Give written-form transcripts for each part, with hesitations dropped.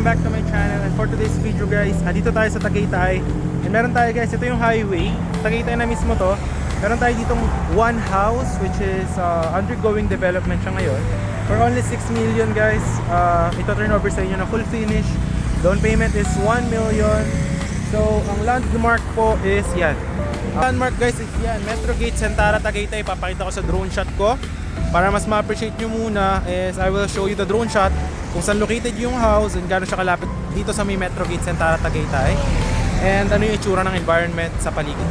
welcome back to my channel. And for today's video guys, dito tayo sa Tagaytay. And meron tayo guys, ito yung highway. Tagaytay na mismo to. Meron tayo ditong one house which is undergoing development siya ngayon. For only 6 million guys, ito turn over sa inyo na full finish. Down payment is 1 million. So ang landmark po is yan. Landmark guys is yan, Metro Gate Sentara Tagaytay. Papakita ko sa drone shot ko. Para mas ma-appreciate nyo muna is I will show you the drone shot kung saan located yung house and gano'n siya kalapit dito sa may Metro Gate Sentara Tagaytay and ano yung itsura ng environment sa paligid,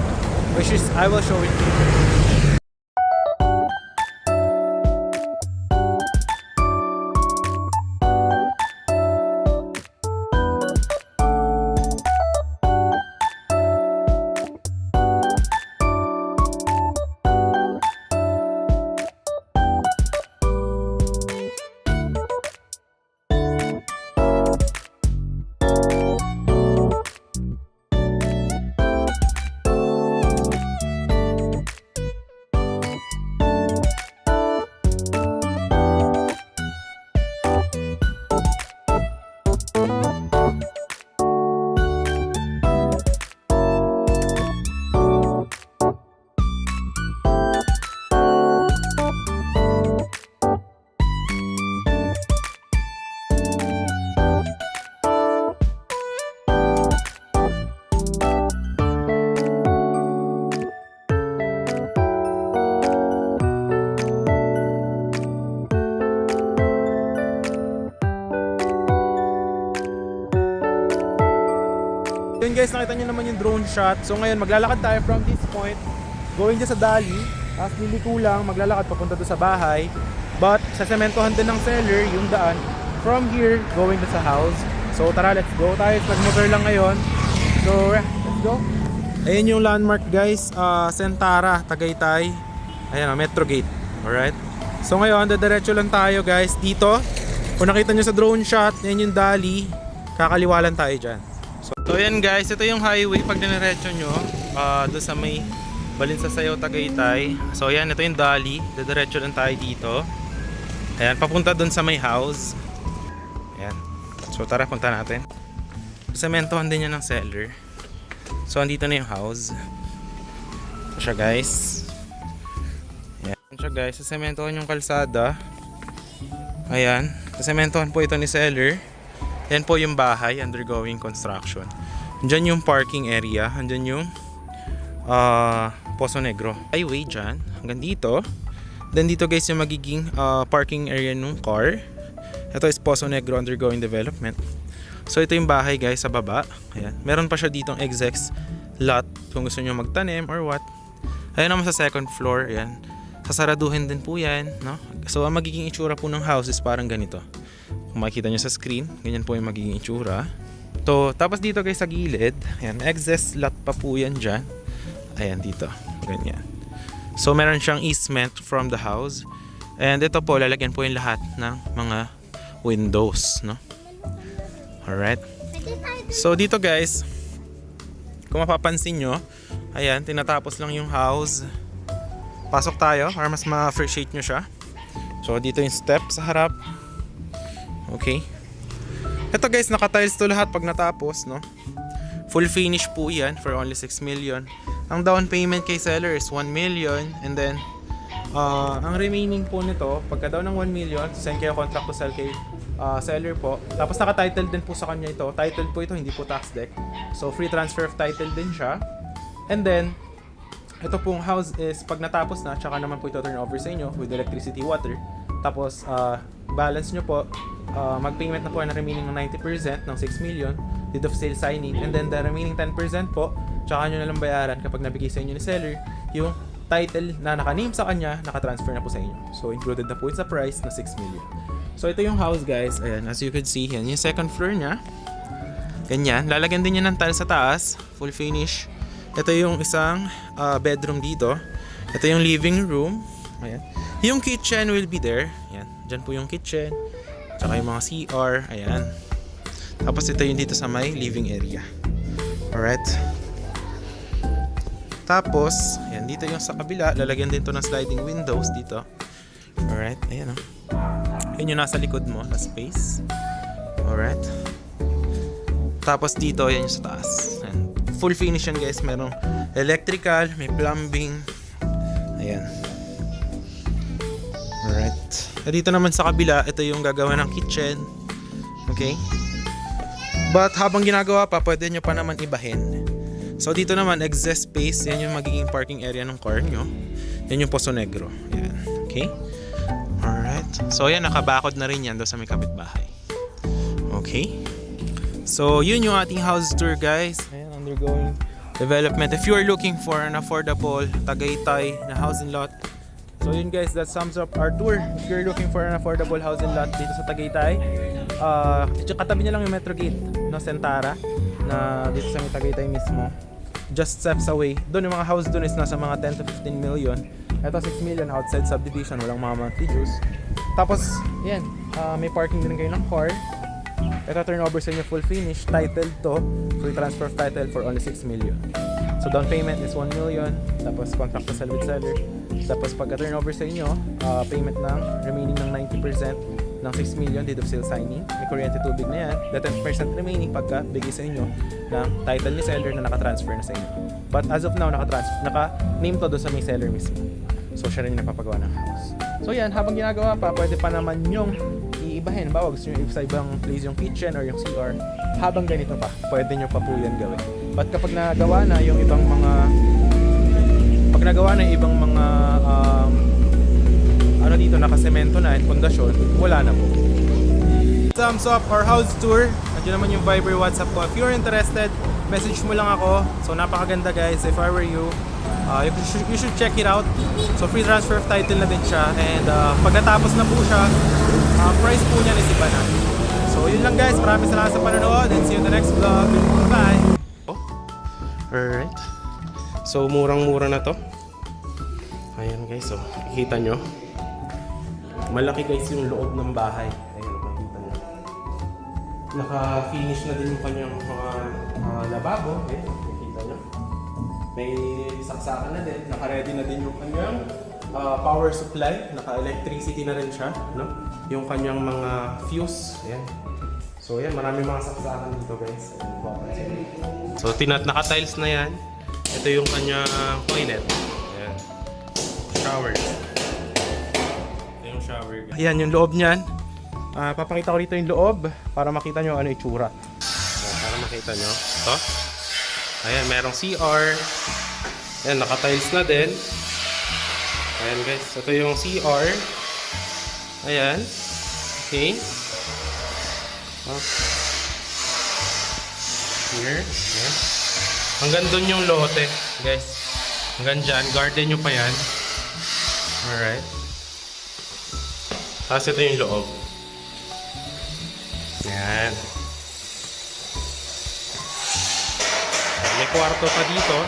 which is I will show it to you. Yun guys, nakita nyo naman yung drone shot. So ngayon maglalakad tayo from this point going dyan sa Dali. As liliko lang, maglalakad papunta doon sa bahay. But sasementohan din ng seller yung daan from here going to sa house. So tara, let's go tayo. Nag-motor lang ngayon. So let's go. Ayan yung landmark guys, Sentara Tagaytay. Ayan o, Metro Gate. Alright. So ngayon, dadiretso lang tayo guys dito. Kung nakita nyo sa drone shot, yan yung Dali. Kakaliwalan tayo dyan. So yan guys, ito yung highway pag diniretso nyo doon sa may Balinsasayaw Tagaytay. So yan, ito yung Dali. Diretso lang tayo dito. Ayan, papunta doon sa may house. Ayan. So tara, punta natin. Sementohan din yan ng seller. So andito na yung house. Ito siya guys. Ayan siya guys, sementohan yung kalsada. Ayan, sementohan po ito ni seller. Yan po yung bahay undergoing construction. Diyan yung parking area. Diyan yung Poso Negro. Highway dyan. Hanggang dito. Then dito guys yung magiging parking area ng car. Ito is Poso Negro undergoing development. So ito yung bahay guys sa baba. Ayan. Meron pa siya ditong execs lot kung gusto nyo magtanim or what. Ayan naman sa second floor. Ayan. Sasaraduhin din po yan. No? So ang magiging itsura po ng house is parang ganito. Kung makikita nyo sa screen, ganyan po yung magiging itsura. So, tapos dito guys sa gilid, ayan, excess lot pa po yan dyan. Ayan dito, ganyan. So, meron siyang easement from the house. And ito po, lalagyan po yung lahat ng mga windows, no? Alright. So, dito guys, kung mapapansin nyo, ayan, tinatapos lang yung house. Pasok tayo para mas ma-appreciate nyo siya. So, dito yung step sa harap. Okay. Ito guys, naka-tiles to lahat pag natapos, no? Full finish po yan for only 6 million. Ang down payment kay seller is 1 million. And then, ang remaining po nito, pagka down ng 1 million, send kayo contract to sell kay seller po. Tapos naka-title din po sa kanya ito. Title po ito, hindi po tax deck. So, free transfer of title din siya. And then, ito pong house is pag natapos na, tsaka naman po ito turn over sa inyo with electricity, water. Tapos, balance nyo po, mag-payment na po na remaining ng 90% ng 6 million, deed of sale signing, and then the remaining 10% po, tsaka nyo na lang bayaran kapag nabigay sa inyo ni seller, yung title na naka-name sa kanya, naka-transfer na po sa inyo. So, included na po sa price na 6 million. So, ito yung house guys, ayan, as you can see, yan yung second floor nya. Ganyan, lalagyan din niya ng tile sa taas, full finish. Ito yung isang bedroom dito. Ito yung living room, ayan. Yung kitchen will be there, ayan, dyan po yung kitchen. Tsaka yung mga CR, ayan. Tapos ito yung dito sa may living area. Alright. Tapos, ayan, dito yung sa kabila, lalagyan din to ng sliding windows dito. Alright, ayan o. Yun yung nasa likod mo, na space. Alright. Tapos dito, yan yung sa taas. Ayan. Full finish yan guys. Merong electrical, may plumbing. Ayan. Alright. Dito naman sa kabila, ito yung gagawa ng kitchen. Okay? But habang ginagawa pa, pwede nyo pa naman ibahin. So dito naman, exhaust space. Yan yung magiging parking area ng car nyo. Yan yung Poso Negro. Ayan. Okay? Alright. So yan, nakabakod na rin yan doon sa may kapitbahay. Okay? So yun yung ating house tour guys. Ayan, undergoing development. If you are looking for an affordable Tagaytay na housing lot, so yun guys, that sums up our tour. If you're looking for an affordable housing lot dito sa Tagaytay, katabi niya lang yung Metro Gate, no, Sentara, na dito sa may Tagaytay mismo. Just steps away. Doon yung mga house doon is nasa mga 10 to 15 million. Ito 6 million outside subdivision, walang mga monthly dues. Tapos, yan, may parking din kayo ng car. Ito turnover sa inyo full finish, titled to, free transfer of title for only 6 million. So down payment is 1 million, tapos contract to sell with seller. Tapos pagka turnover sa inyo, payment ng remaining ng 90% ng 6 million deed of sale signing. May kuryente tubig na yan. The 10% remaining pagka bigay sa inyo ng title ni seller na nakatransfer na sa inyo. But as of now, naka-name to doon sa may seller mismo. So siya rin yung napapagawa ng house. So yan, habang ginagawa pa, pwede pa naman yung iibahin. Bawa gusto nyo sa ibang place yung kitchen or yung CR. Habang ganito pa, pwede nyo pa po yan gawin. But kapag nagawa na yung ibang mga ano dito, nakasemento na at pundasyon, wala na po. Thumbs up our house tour. Nandiyan naman yung Viber WhatsApp ko. If you're interested, message mo lang ako. So napakaganda guys. If I were you, you should check it out. So free transfer of title na din siya. And pagkatapos na po siya, price po niya is iba na. So yun lang guys. Maraming salamat sa panonood and see you in the next vlog. Bye! Alright. So murang-mura na to. Ayan guys. So nakikita nyo. Malaki guys yung loob ng bahay. Ayan, makikita nyo. Naka-finish na din yung kanyang mga lababo. Ayan, makikita nyo. May saksakan na din. Naka-ready na din yung kanyang power supply. Naka-electricity na rin siya. No? Yung kanyang mga fuse. Ayan. So ayan, maraming mga saksakan dito guys. So naka-tiles na yan. Ito yung kanyang toilet. Ayan. Shower. Ayan yung loob niyan. Papakita ko dito yung loob para makita nyo ano yung itsura. Ayan, para makita nyo. Ito. Ayan, merong CR. Ayan, naka-tiles na din. Ayan guys, ito yung CR. Ayan. Okay. Here. Ayan. Hanggang doon yung lote, guys. Hanggang dyan. Garden nyo pa yan. Alright. Tapos ito yung loob. Ayan. May kwarto pa dito.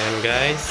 Ayan guys.